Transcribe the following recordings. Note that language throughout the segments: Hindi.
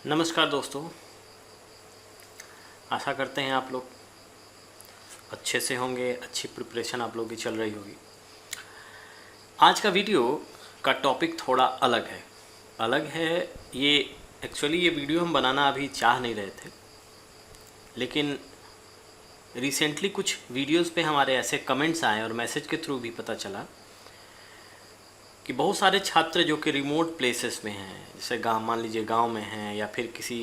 नमस्कार दोस्तों, आशा करते हैं आप लोग अच्छे से होंगे। अच्छी प्रिपरेशन आप लोगों की चल रही होगी। आज का वीडियो का टॉपिक थोड़ा अलग है। ये एक्चुअली ये वीडियो हम बनाना अभी चाह नहीं रहे थे, लेकिन रिसेंटली कुछ वीडियोस पे हमारे ऐसे कमेंट्स आए और मैसेज के थ्रू भी पता चला कि बहुत सारे छात्र जो कि रिमोट प्लेसेस में हैं, जैसे गांव, मान लीजिए गांव में हैं या फिर किसी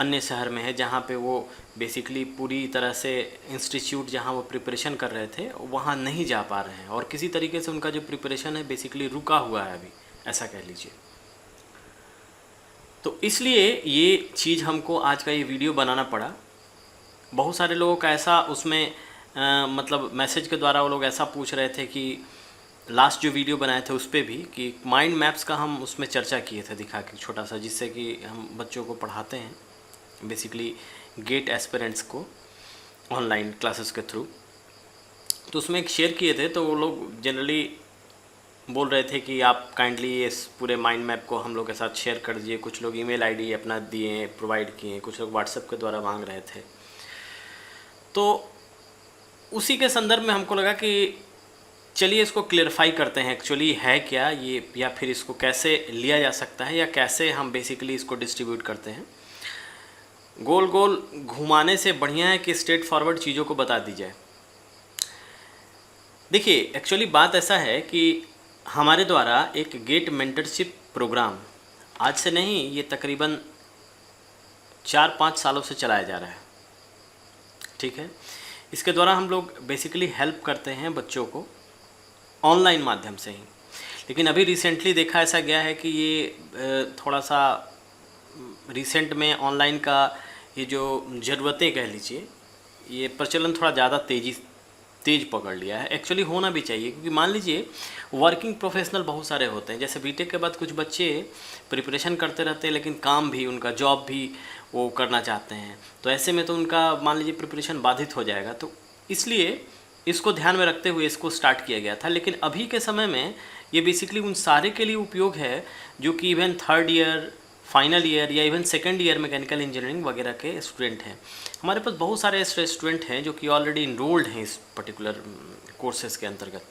अन्य शहर में है, जहाँ पे वो बेसिकली पूरी तरह से इंस्टीट्यूट जहाँ वो प्रिपरेशन कर रहे थे वहाँ नहीं जा पा रहे हैं और किसी तरीके से उनका जो प्रिपरेशन है बेसिकली रुका हुआ है अभी, ऐसा कह लीजिए। तो इसलिए ये चीज़ हमको आज का ये वीडियो बनाना पड़ा। बहुत सारे लोगों का ऐसा उसमें मतलब मैसेज के द्वारा वो लोग ऐसा पूछ रहे थे कि लास्ट जो वीडियो बनाए थे उस पर भी कि माइंड मैप्स का हम उसमें चर्चा किए थे, दिखा के छोटा सा, जिससे कि हम बच्चों को पढ़ाते हैं बेसिकली गेट एस्पिरेंट्स को ऑनलाइन क्लासेस के थ्रू। तो उसमें एक शेयर किए थे, तो वो लोग जनरली बोल रहे थे कि आप काइंडली इस पूरे माइंड मैप को हम लोग के साथ शेयर कर दीजिए। कुछ लोग ईमेल आईडी अपना दिए, प्रोवाइड किए, कुछ लोग व्हाट्सएप के द्वारा मांग रहे थे। तो उसी के संदर्भ में हमको लगा कि चलिए इसको क्लियरफाई करते हैं, एक्चुअली है क्या ये, या फिर इसको कैसे लिया जा सकता है या कैसे हम बेसिकली इसको डिस्ट्रीब्यूट करते हैं। गोल गोल घुमाने से बढ़िया है कि स्ट्रेट फॉरवर्ड चीज़ों को बता दी जाए। देखिए, एक्चुअली बात ऐसा है कि हमारे द्वारा एक गेट मेंटरशिप प्रोग्राम आज से नहीं, ये तकरीबन 4-5 सालों से चलाया जा रहा है, ठीक है। इसके द्वारा हम लोग बेसिकली हेल्प करते हैं बच्चों को ऑनलाइन माध्यम से ही। लेकिन अभी रिसेंटली देखा ऐसा गया है कि ये थोड़ा सा रिसेंट में ऑनलाइन का ये जो ज़रूरतें कह लीजिए, ये प्रचलन थोड़ा ज़्यादा तेज़ पकड़ लिया है। एक्चुअली होना भी चाहिए, क्योंकि मान लीजिए वर्किंग प्रोफेशनल बहुत सारे होते हैं। जैसे बीटेक के बाद कुछ बच्चे प्रिपरेशन करते रहते हैं, लेकिन काम भी, उनका जॉब भी वो करना चाहते हैं। तो ऐसे में तो उनका मान लीजिए प्रिपरेशन बाधित हो जाएगा। तो इसलिए इसको ध्यान में रखते हुए इसको स्टार्ट किया गया था। लेकिन अभी के समय में ये बेसिकली उन सारे के लिए उपयोग है जो कि even 3rd year, final year या even 2nd year mechanical engineering वगैरह के स्टूडेंट हैं। हमारे पास बहुत सारे ऐसे स्टूडेंट हैं जो कि ऑलरेडी इनरोल्ड हैं इस पर्टिकुलर कोर्सेज के अंतर्गत,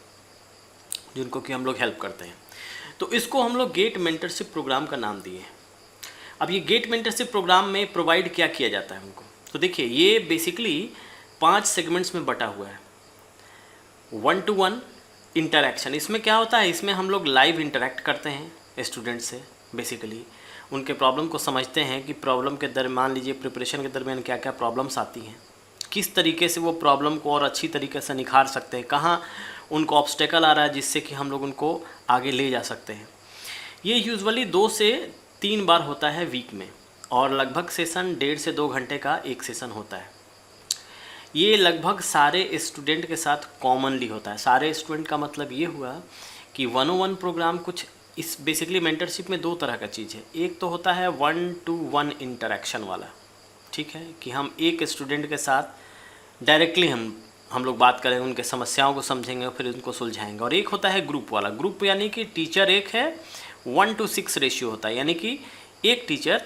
जिनको कि हम लोग हेल्प करते हैं। तो इसको हम लोग गेट मेंटरशिप प्रोग्राम का नाम दिए हैं। अब ये गेट मेंटरशिप प्रोग्राम में प्रोवाइड क्या किया जाता है उनको, तो देखिए ये बेसिकली 5 सेगमेंट्स में बटा हुआ है। 1-to-1 इंटरेक्शन, इसमें क्या होता है, इसमें हम लोग लाइव इंटरेक्ट करते हैं स्टूडेंट से, बेसिकली उनके प्रॉब्लम को समझते हैं कि प्रॉब्लम के दरमियान, मान लीजिए प्रिपरेशन के दरमियान क्या क्या प्रॉब्लम्स आती हैं, किस तरीके से वो प्रॉब्लम को और अच्छी तरीके से निखार सकते हैं, कहाँ उनको ऑब्स्टेकल आ रहा है जिससे कि हम लोग उनको आगे ले जा सकते हैं। ये यूजुअली 2 से 3 बार होता है वीक में, और लगभग सेशन 1.5 से 2 घंटे का एक सेशन होता है। ये लगभग सारे स्टूडेंट के साथ कॉमनली होता है। सारे स्टूडेंट का मतलब ये हुआ कि 101 प्रोग्राम कुछ इस बेसिकली मेंटरशिप में 2 तरह का चीज़ है। एक तो होता है 1-to-1 इंटरेक्शन वाला, ठीक है, कि हम एक स्टूडेंट के साथ डायरेक्टली हम लोग बात करेंगे, उनके समस्याओं को समझेंगे और फिर उनको सुलझाएंगे। और एक होता है ग्रुप वाला। ग्रुप यानी कि टीचर एक है, 1-to-6 रेशियो होता है, यानी कि एक टीचर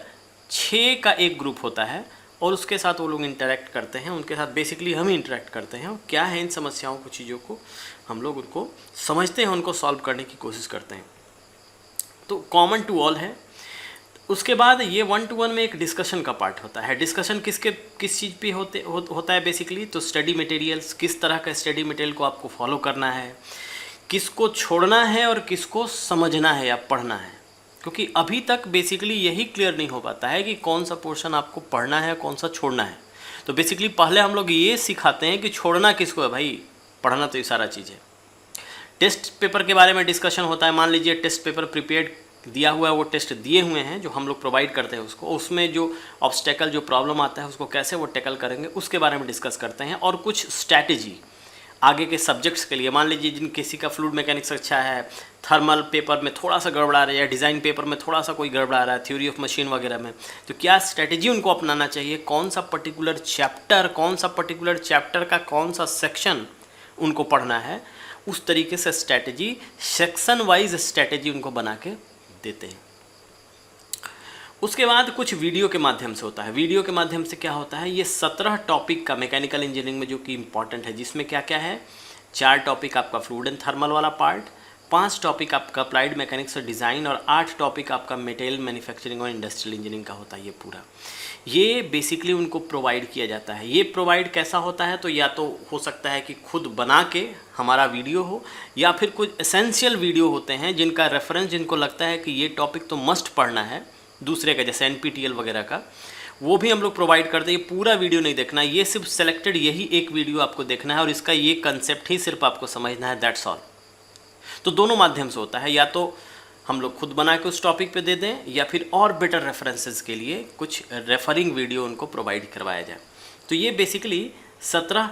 6 का एक ग्रुप होता है और उसके साथ वो लोग इंटरेक्ट करते हैं। उनके साथ बेसिकली हम ही इंटरेक्ट करते हैं और क्या है इन समस्याओं को, चीज़ों को हम लोग उनको समझते हैं, उनको सॉल्व करने की कोशिश करते हैं। तो कॉमन टू ऑल है। उसके बाद ये 1-to-1 में एक डिस्कशन का पार्ट होता है। डिस्कशन किस चीज़ पे होता है बेसिकली, तो स्टडी मटेरियल्स, किस तरह का स्टडी मटेरियल को आपको फॉलो करना है, किसको छोड़ना है और किसको समझना है या पढ़ना है। क्योंकि अभी तक बेसिकली यही क्लियर नहीं हो पाता है कि कौन सा पोर्शन आपको पढ़ना है, कौन सा छोड़ना है। तो बेसिकली पहले हम लोग ये सिखाते हैं कि छोड़ना किसको है भाई, पढ़ना तो ये सारा चीज़ है। टेस्ट पेपर के बारे में डिस्कशन होता है। मान लीजिए टेस्ट पेपर प्रिपेयर दिया हुआ है, वो टेस्ट दिए हुए हैं जो हम लोग प्रोवाइड करते हैं उसको, उसमें जो ऑब्स्टेकल, जो प्रॉब्लम आता है उसको कैसे वो टैकल करेंगे, उसके बारे में डिस्कस करते हैं। और कुछ स्ट्रैटेजी आगे के सब्जेक्ट्स के लिए, मान लीजिए जिन किसी का फ्लूइड मैकेनिक्स अच्छा है, थर्मल पेपर में थोड़ा सा गड़बड़ा रहा है या डिज़ाइन पेपर में थोड़ा सा कोई गड़बड़ा रहा है, थ्योरी ऑफ मशीन वगैरह में, तो क्या स्ट्रैटेजी उनको अपनाना चाहिए, कौन सा पर्टिकुलर चैप्टर का कौन सा सेक्शन उनको पढ़ना है, उस तरीके से स्ट्रैटेजी, सेक्शन वाइज स्ट्रैटेजी उनको बना के देते हैं। उसके बाद कुछ वीडियो के माध्यम से होता है। वीडियो के माध्यम से क्या होता है, ये 17 टॉपिक का मैकेनिकल इंजीनियरिंग में जो कि इम्पॉर्टेंट है, जिसमें क्या क्या है, 4 टॉपिक आपका फ्लूइड एंड थर्मल वाला पार्ट, 5 टॉपिक आपका अप्लाइड मैकेनिक्स और डिज़ाइन, और 8 टॉपिक आपका मटेरियल मैन्युफैक्चरिंग और इंडस्ट्रियल इंजीनियरिंग का होता है। ये पूरा ये बेसिकली उनको प्रोवाइड किया जाता है। ये प्रोवाइड कैसा होता है, तो या तो हो सकता है कि खुद बना के हमारा वीडियो हो, या फिर कुछ एसेंशियल वीडियो होते हैं जिनका रेफरेंस, जिनको लगता है कि ये टॉपिक तो मस्ट पढ़ना है दूसरे का, जैसे NPTEL वगैरह का, वो भी हम लोग प्रोवाइड करते हैं। ये पूरा वीडियो नहीं देखना, ये सिर्फ सेलेक्टेड यही एक वीडियो आपको देखना है और इसका ये कंसेप्ट ही सिर्फ आपको समझना है, दैट्स ऑल। तो दोनों माध्यम से होता है, या तो हम लोग खुद बना के उस टॉपिक पे दे दें, या फिर और बेटर रेफरेंसेस के लिए कुछ रेफरिंग वीडियो उनको प्रोवाइड करवाया जाए। तो ये बेसिकली 17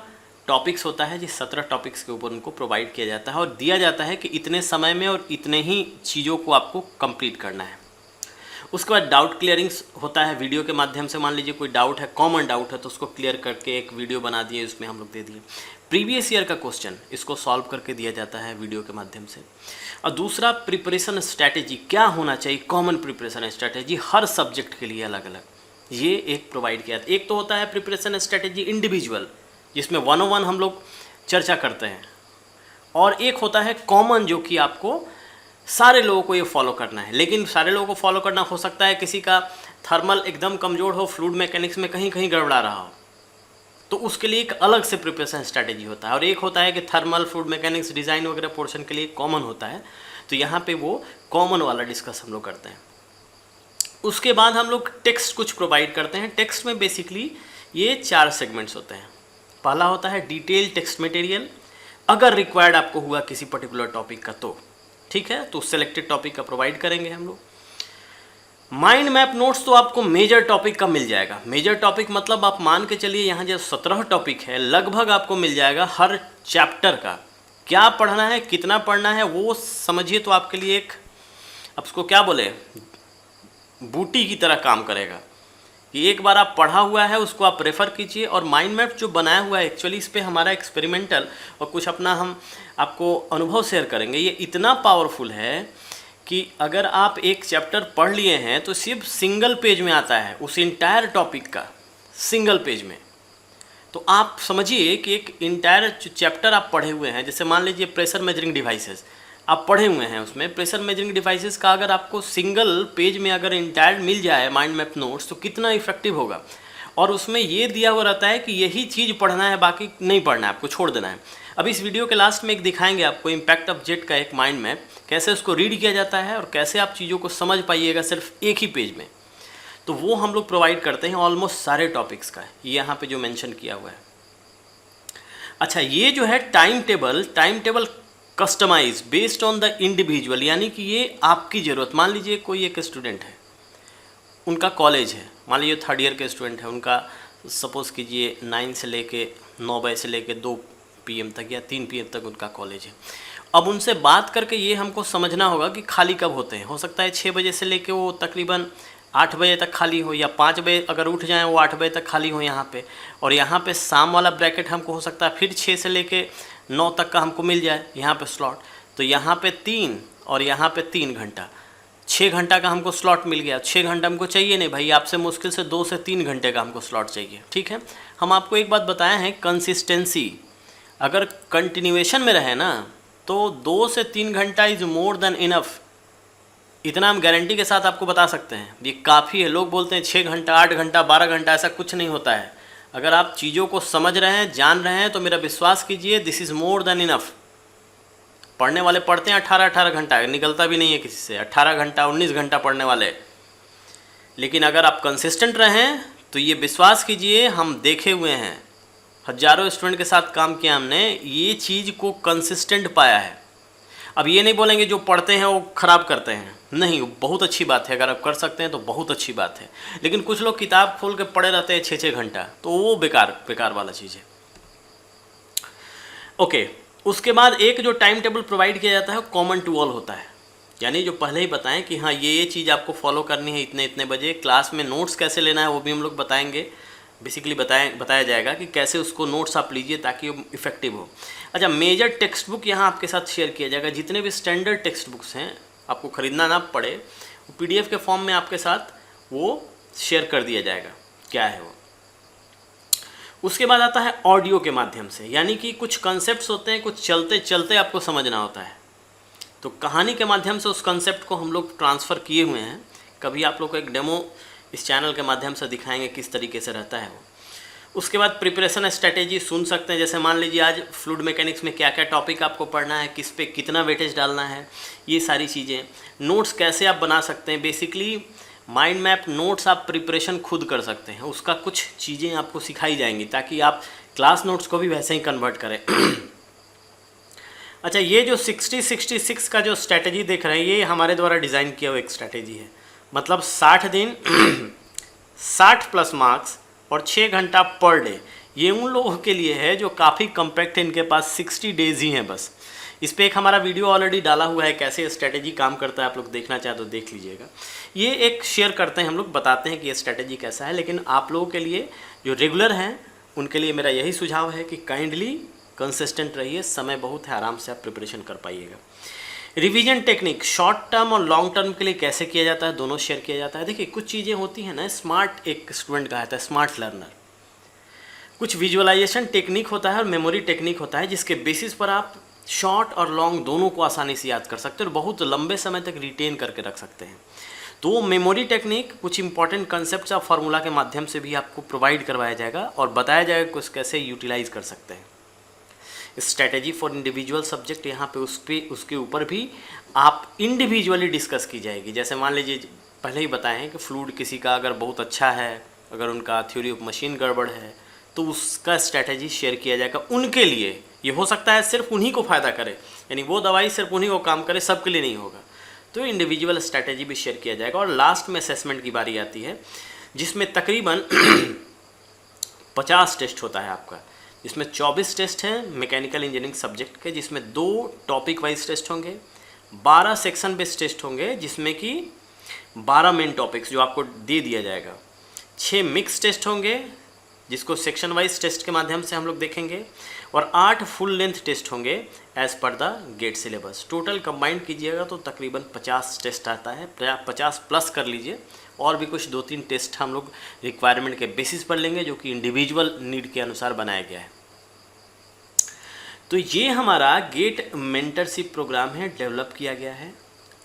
टॉपिक्स होता है, जिस 17 टॉपिक्स के ऊपर उनको प्रोवाइड किया जाता है और दिया जाता है कि इतने समय में और इतने ही चीज़ों को आपको कंप्लीट करना है। उसके बाद डाउट क्लियरिंग्स होता है वीडियो के माध्यम से। मान लीजिए कोई डाउट है, कॉमन डाउट है, तो उसको क्लियर करके एक वीडियो बना दिए, उसमें हम लोग दे दिए। प्रीवियस ईयर का क्वेश्चन इसको सॉल्व करके दिया जाता है वीडियो के माध्यम से। और दूसरा, प्रिपरेशन स्ट्रैटेजी क्या होना चाहिए, कॉमन प्रिपरेशन स्ट्रैटेजी हर सब्जेक्ट के लिए अलग अलग, ये एक प्रोवाइड किया जाता है। एक तो होता है प्रिपरेशन स्ट्रैटेजी इंडिविजुअल, जिसमें 101 हम लोग चर्चा करते हैं, और एक होता है कॉमन, जो कि आपको सारे लोगों को ये फॉलो करना है। लेकिन सारे लोगों को फॉलो करना हो सकता है किसी का थर्मल एकदम कमज़ोर हो, फ्लूइड मैकेनिक्स में कहीं कहीं गड़बड़ा रहा हो, तो उसके लिए एक अलग से प्रिपरेशन स्ट्रैटेजी होता है। और एक होता है कि थर्मल, फ्लूइड मैकेनिक्स, डिज़ाइन वगैरह पोर्शन के लिए कॉमन होता है, तो यहाँ पे वो कॉमन वाला डिस्कस हम लोग करते हैं। उसके बाद हम लोग टेक्स्ट कुछ प्रोवाइड करते हैं। टेक्स्ट में बेसिकली ये 4 सेगमेंट्स होते हैं। पहला होता है डिटेल टेक्स्ट मटेरियल, अगर रिक्वायर्ड आपको हुआ किसी पर्टिकुलर टॉपिक का, तो ठीक है, तो सेलेक्टेड टॉपिक का प्रोवाइड करेंगे हम लोग। माइंड मैप नोट्स तो आपको मेजर टॉपिक का मिल जाएगा। मेजर टॉपिक मतलब आप मान के चलिए यहाँ जो 17 टॉपिक है, लगभग आपको मिल जाएगा हर चैप्टर का क्या पढ़ना है, कितना पढ़ना है, वो समझिए तो आपके लिए एक, अब उसको क्या बोले, बूटी की तरह काम करेगा कि एक बार आप पढ़ा हुआ है उसको आप रेफ़र कीजिए। और माइंड मैप जो बनाया हुआ है, एक्चुअली इस पे हमारा एक्सपेरिमेंटल और कुछ अपना हम आपको अनुभव शेयर करेंगे। ये इतना पावरफुल है कि अगर आप एक चैप्टर पढ़ लिए हैं तो सिर्फ सिंगल पेज में आता है उस इंटायर टॉपिक का, सिंगल पेज में। तो आप समझिए कि एक इंटायर चैप्टर आप पढ़े हुए हैं, जैसे मान लीजिए प्रेशर मेजरिंग डिवाइसेस आप पढ़े हुए हैं, उसमें प्रेशर मेजरिंग डिवाइसेस का अगर आपको सिंगल पेज में अगर इंटायर मिल जाए माइंड मैप नोट्स, तो कितना इफेक्टिव होगा। और उसमें ये दिया हुआ रहता है कि यही चीज़ पढ़ना है, बाकी नहीं पढ़ना है, आपको छोड़ देना है। अब इस वीडियो के लास्ट में एक दिखाएंगे आपको इम्पैक्ट ऑफ जेट का एक माइंड मैप, कैसे उसको रीड किया जाता है और कैसे आप चीज़ों को समझ पाइएगा सिर्फ एक ही पेज में। तो वो हम लोग प्रोवाइड करते हैं ऑलमोस्ट सारे टॉपिक्स का, ये यहाँ पे जो मेंशन किया हुआ है। अच्छा, ये जो है time table customise based on the individual, यानी कि ये आपकी ज़रूरत। मान लीजिए कोई एक स्टूडेंट है, उनका कॉलेज है, मान लीजिए 3rd ईयर के स्टूडेंट है, उनका सपोज़ कीजिए 9 से लेके 9 बजे से लेके 2 PM तक या 3 PM तक उनका कॉलेज है। अब उनसे बात करके ये हमको समझना होगा कि खाली कब होते हैं। हो सकता है 6 बजे से लेके वो तकरीबन 8 बजे तक खाली हो, या 5 बजे अगर उठ जाएँ वो 8 बजे तक खाली हो यहाँ पे। और यहाँ पे शाम वाला ब्रैकेट हमको हो सकता है फिर 6 से लेके 9 तक का हमको मिल जाए यहाँ पे स्लॉट। तो यहाँ पे 3 और यहाँ पे 3 घंटा, 6 घंटा का हमको स्लॉट मिल गया। 6 घंटा हमको चाहिए नहीं भाई, आपसे मुश्किल से 2 से 3 घंटे का हमको स्लॉट चाहिए, ठीक है। हम आपको एक बात बताए हैं, कंसिस्टेंसी अगर कंटिन्यूएशन में रहे ना, तो 2 से 3 घंटा इज़ मोर देन इनफ। इतना हम गारंटी के साथ आपको बता सकते हैं, ये काफ़ी है। लोग बोलते हैं 6 घंटा, 8 घंटा, 12 घंटा, ऐसा कुछ नहीं होता है। अगर आप चीज़ों को समझ रहे हैं, जान रहे हैं, तो मेरा विश्वास कीजिए, this is more than enough. पढ़ने वाले पढ़ते हैं 18 घंटा, निकलता भी नहीं है किसी से, 18 घंटा 19 घंटा पढ़ने वाले। लेकिन अगर आप कंसिस्टेंट रहें तो ये विश्वास कीजिए, हम देखे हुए हैं, हज़ारों स्टूडेंट के साथ काम किया हमने, ये चीज़ को कंसिस्टेंट पाया है। अब ये नहीं बोलेंगे जो पढ़ते हैं वो ख़राब करते हैं, नहीं, बहुत अच्छी बात है, अगर आप कर सकते हैं तो बहुत अच्छी बात है। लेकिन कुछ लोग किताब खोल के पढ़े रहते हैं 6-6 घंटा, तो वो बेकार वाला चीज़ है। ओके, उसके बाद एक जो टाइम टेबल प्रोवाइड किया जाता है कॉमन टू ऑल होता है, यानी जो पहले ही बताएं कि हाँ ये चीज़ आपको फॉलो करनी है इतने बजे। क्लास में नोट्स कैसे लेना है वो भी हम लोग बताएंगे, बेसिकली बताया जाएगा कि कैसे उसको नोट्स आप लीजिए ताकि वो इफेक्टिव हो। अच्छा, मेजर टेक्स्ट बुक यहाँ आपके साथ शेयर किया जाएगा। जितने भी स्टैंडर्ड टेक्स्ट बुक्स हैं आपको ख़रीदना ना पड़े, वो PDF के फॉर्म में आपके साथ वो शेयर कर दिया जाएगा क्या है वो। उसके बाद आता है ऑडियो के माध्यम से, यानी कि कुछ कॉन्सेप्ट्स होते हैं, कुछ चलते चलते आपको समझना होता है, तो कहानी के माध्यम से उस कॉन्सेप्ट को हम लोग ट्रांसफ़र किए हुए हैं। कभी आप लोग को एक डेमो इस चैनल के माध्यम से दिखाएंगे किस तरीके से रहता है वो। उसके बाद प्रिपरेशन स्ट्रैटेजी सुन सकते हैं, जैसे मान लीजिए आज फ्लूइड मैकेनिक्स में क्या क्या टॉपिक आपको पढ़ना है, किस पे कितना वेटेज डालना है, ये सारी चीज़ें। नोट्स कैसे आप बना सकते हैं, बेसिकली माइंड मैप नोट्स आप प्रिपरेशन खुद कर सकते हैं, उसका कुछ चीज़ें आपको सिखाई जाएंगी ताकि आप क्लास नोट्स को भी वैसे ही कन्वर्ट करें। अच्छा, ये जो 60-66 का जो स्ट्रैटेजी देख रहे हैं, ये हमारे द्वारा डिज़ाइन किया हुआ एक स्ट्रैटेजी है। मतलब 60 दिन 60+ मार्क्स और 6 घंटा पर डे, ये उन लोगों के लिए है जो काफ़ी कम्पैक्ट है, इनके पास 60 डेज़ ही हैं बस। इस पर एक हमारा वीडियो ऑलरेडी डाला हुआ है, कैसे स्ट्रैटेजी काम करता है, आप लोग देखना चाहे तो देख लीजिएगा। ये एक शेयर करते हैं, हम लोग बताते हैं कि ये स्ट्रैटेजी कैसा है, लेकिन आप लोगों के लिए जो रेगुलर हैं उनके लिए मेरा यही सुझाव है कि काइंडली कंसिस्टेंट रहिए, समय बहुत है, आराम से आप प्रिपरेशन कर पाइएगा। रिवीजन टेक्निक शॉर्ट टर्म और लॉन्ग टर्म के लिए कैसे किया जाता है, दोनों शेयर किया जाता है। देखिए, कुछ चीज़ें होती हैं ना, स्मार्ट एक स्टूडेंट कहा जाता है, स्मार्ट लर्नर। कुछ विजुअलाइजेशन टेक्निक होता है और मेमोरी टेक्निक होता है, जिसके बेसिस पर आप शॉर्ट और लॉन्ग दोनों को आसानी से याद कर सकते हैं और बहुत लंबे समय तक रिटेन करके रख सकते हैं। तो मेमोरी टेक्निक कुछ इंपॉर्टेंट कंसेप्ट्स और फार्मूला के माध्यम से भी आपको प्रोवाइड करवाया जाएगा और बताया जाएगा कि कैसे यूटिलाइज कर सकते हैं। स्ट्रैटेजी फॉर इंडिविजुअल सब्जेक्ट, यहाँ पे उसके ऊपर भी आप इंडिविजुअली डिस्कस की जाएगी। जैसे मान लीजिए पहले ही बताएं हैं कि फ्लूइड किसी का अगर बहुत अच्छा है, अगर उनका थ्योरी ऑफ मशीन गड़बड़ है, तो उसका स्ट्रैटेजी शेयर किया जाएगा उनके लिए। ये हो सकता है सिर्फ उन्हीं को फ़ायदा करे, यानी वो दवाई सिर्फ उन्हीं को काम करे, सबके लिए नहीं होगा, तो इंडिविजुअल स्ट्रैटेजी भी शेयर किया जाएगा। और लास्ट में असेसमेंट की बारी आती है, जिसमें तकरीबन 50 टेस्ट होता है आपका, जिसमें 24 टेस्ट हैं मैकेनिकल इंजीनियरिंग सब्जेक्ट के, जिसमें 2 टॉपिक वाइज टेस्ट होंगे, 12 सेक्शन बेस्ड टेस्ट होंगे, जिसमें कि 12 मेन टॉपिक्स जो आपको दे दिया जाएगा, 6 मिक्स टेस्ट होंगे जिसको सेक्शन वाइज टेस्ट के माध्यम से हम लोग देखेंगे, और 8 फुल लेंथ टेस्ट होंगे as per the GATE syllabus. Total combined कीजिएगा तो तकरीबन 50 टेस्ट आता है, 50+ कर लीजिए, और भी कुछ 2-3 टेस्ट हम लोग रिक्वायरमेंट के बेसिस पर लेंगे, जो कि इंडिविजुअल नीड के अनुसार बनाया गया है। तो ये हमारा गेट मेंटरशिप प्रोग्राम है, डेवलप किया गया है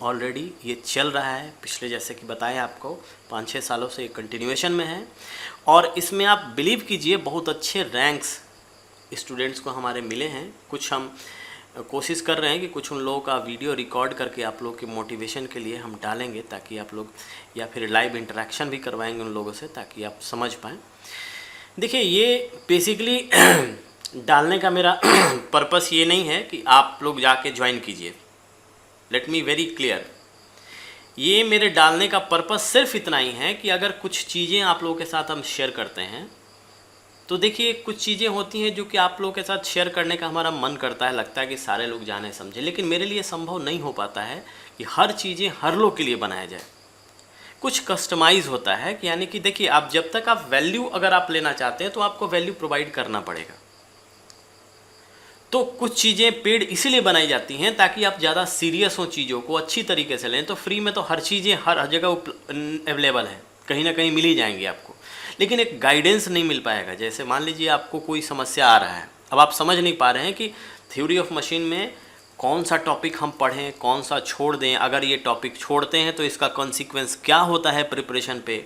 ऑलरेडी, ये चल रहा है पिछले, जैसे कि बताया आपको 5-6 सालों से कंटिन्यूएशन में है। और इसमें आप बिलीव कीजिए बहुत अच्छे रैंक्स स्टूडेंट्स को हमारे मिले हैं। कुछ हम कोशिश कर रहे हैं कि कुछ उन लोगों का वीडियो रिकॉर्ड करके आप लोग के मोटिवेशन के लिए हम डालेंगे, ताकि आप लोग, या फिर लाइव इंटरेक्शन भी करवाएंगे उन लोगों से, ताकि आप समझ पाएँ। देखिए, ये बेसिकली डालने का मेरा पर्पस ये नहीं है कि आप लोग जाके ज्वाइन कीजिए, लेट मी वेरी क्लियर। ये मेरे डालने का पर्पस सिर्फ इतना ही है कि अगर कुछ चीज़ें आप लोगों के साथ हम शेयर करते हैं, तो देखिए कुछ चीज़ें होती हैं जो कि आप लोगों के साथ शेयर करने का हमारा मन करता है, लगता है कि सारे लोग जाने समझे, लेकिन मेरे लिए संभव नहीं हो पाता है कि हर चीज़ें हर लोग के लिए बनाया जाए। कुछ कस्टमाइज़ होता है कि, यानी कि देखिए, आप जब तक आप वैल्यू अगर आप लेना चाहते हैं तो आपको वैल्यू प्रोवाइड करना पड़ेगा। तो कुछ चीज़ें पेड इसीलिए बनाई जाती हैं ताकि आप ज़्यादा सीरियस हो, चीज़ों को अच्छी तरीके से लें। तो फ्री में तो हर चीज़ें हर जगह अवेलेबल है, कहीं ना कहीं मिल ही जाएंगी आपको, लेकिन एक गाइडेंस नहीं मिल पाएगा। जैसे मान लीजिए आपको कोई समस्या आ रहा है, अब आप समझ नहीं पा रहे हैं कि थ्योरी ऑफ मशीन में कौन सा टॉपिक हम पढ़ें, कौन सा छोड़ दें, अगर ये टॉपिक छोड़ते हैं तो इसका कॉन्सिक्वेंस क्या होता है प्रिपरेशन पे।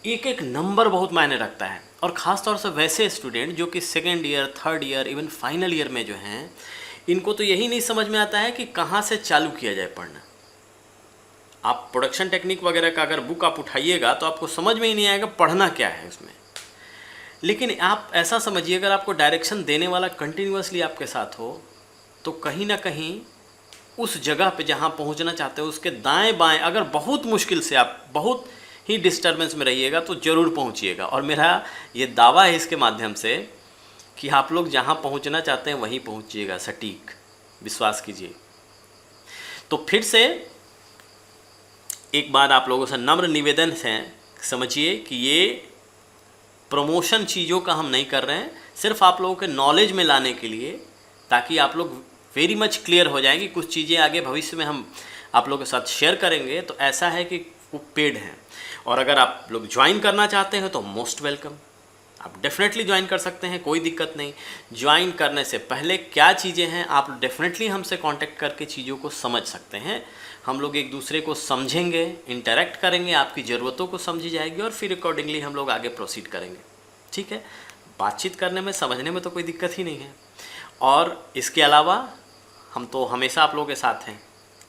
एक एक नंबर बहुत मायने रखता है, और ख़ास तौर से वैसे स्टूडेंट जो कि 2nd year, 3rd year, even final year में जो हैं, इनको तो यही नहीं समझ में आता है कि कहाँ से चालू किया जाए पढ़ना। आप प्रोडक्शन टेक्निक वगैरह का अगर बुक आप उठाइएगा तो आपको समझ में ही नहीं आएगा पढ़ना क्या है उसमें। लेकिन आप ऐसा समझिए, अगर आपको डायरेक्शन देने वाला कंटिन्यूअसली आपके साथ हो, तो कहीं ना कहीं उस जगह पे जहाँ पहुँचना चाहते हो उसके दाएं बाएं, अगर बहुत मुश्किल से आप बहुत ही डिस्टर्बेंस में रहिएगा तो ज़रूर पहुँचिएगा। और मेरा ये दावा है इसके माध्यम से कि आप लोग जहाँ पहुँचना चाहते हैं वहीं पहुँचिएगा, सटीक, विश्वास कीजिए। तो फिर से एक बार आप लोगों से नम्र निवेदन है, समझिए कि ये प्रमोशन चीज़ों का हम नहीं कर रहे हैं, सिर्फ आप लोगों के नॉलेज में लाने के लिए, ताकि आप लोग वेरी मच क्लियर हो जाएं कि कुछ चीज़ें आगे भविष्य में हम आप लोगों के साथ शेयर करेंगे। तो ऐसा है कि वो पेड हैं। और अगर आप लोग ज्वाइन करना चाहते हैं तो मोस्ट वेलकम, आप डेफिनेटली ज्वाइन कर सकते हैं, कोई दिक्कत नहीं। ज्वाइन करने से पहले क्या चीज़ें हैं आप डेफिनेटली हमसे कांटेक्ट करके चीज़ों को समझ सकते हैं। हम लोग एक दूसरे को समझेंगे, इंटरेक्ट करेंगे, आपकी ज़रूरतों को समझी जाएगी और फिर अकॉर्डिंगली हम लोग आगे प्रोसीड करेंगे। ठीक है, बातचीत करने में, समझने में तो कोई दिक्कत ही नहीं है। और इसके अलावा हम तो हमेशा आप लोगों के साथ हैं।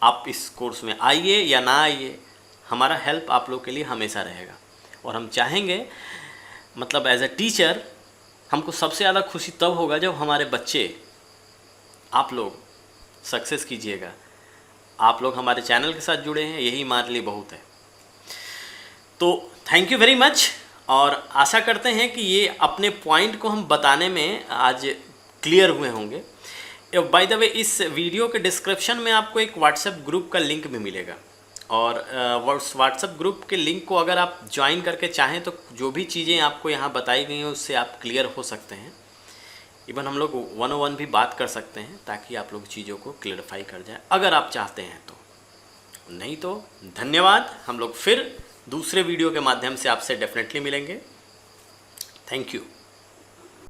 आप इस कोर्स में आइए या ना आइए, हमारा हेल्प आप लोग के लिए हमेशा रहेगा। और हम चाहेंगे, मतलब एज अ टीचर हमको सबसे ज़्यादा खुशी तब होगा जब हमारे बच्चे, आप लोग सक्सेस कीजिएगा। आप लोग हमारे चैनल के साथ जुड़े हैं, यही हमारे लिए बहुत है। तो थैंक यू वेरी मच, और आशा करते हैं कि ये अपने पॉइंट को हम बताने में आज क्लियर हुए होंगे। बाय द वे, इस वीडियो के डिस्क्रिप्शन में आपको एक व्हाट्सएप ग्रुप का लिंक भी मिलेगा, और व्हाट्सएप ग्रुप के लिंक को अगर आप ज्वाइन करके चाहें तो जो भी चीज़ें आपको यहाँ बताई गई हैं उससे आप क्लियर हो सकते हैं। इवन हम लोग 101 भी बात कर सकते हैं ताकि आप लोग चीज़ों को क्लियरफाई कर जाए, अगर आप चाहते हैं तो। नहीं तो धन्यवाद, हम लोग फिर दूसरे वीडियो के माध्यम से आपसे डेफिनेटली मिलेंगे। Thank you.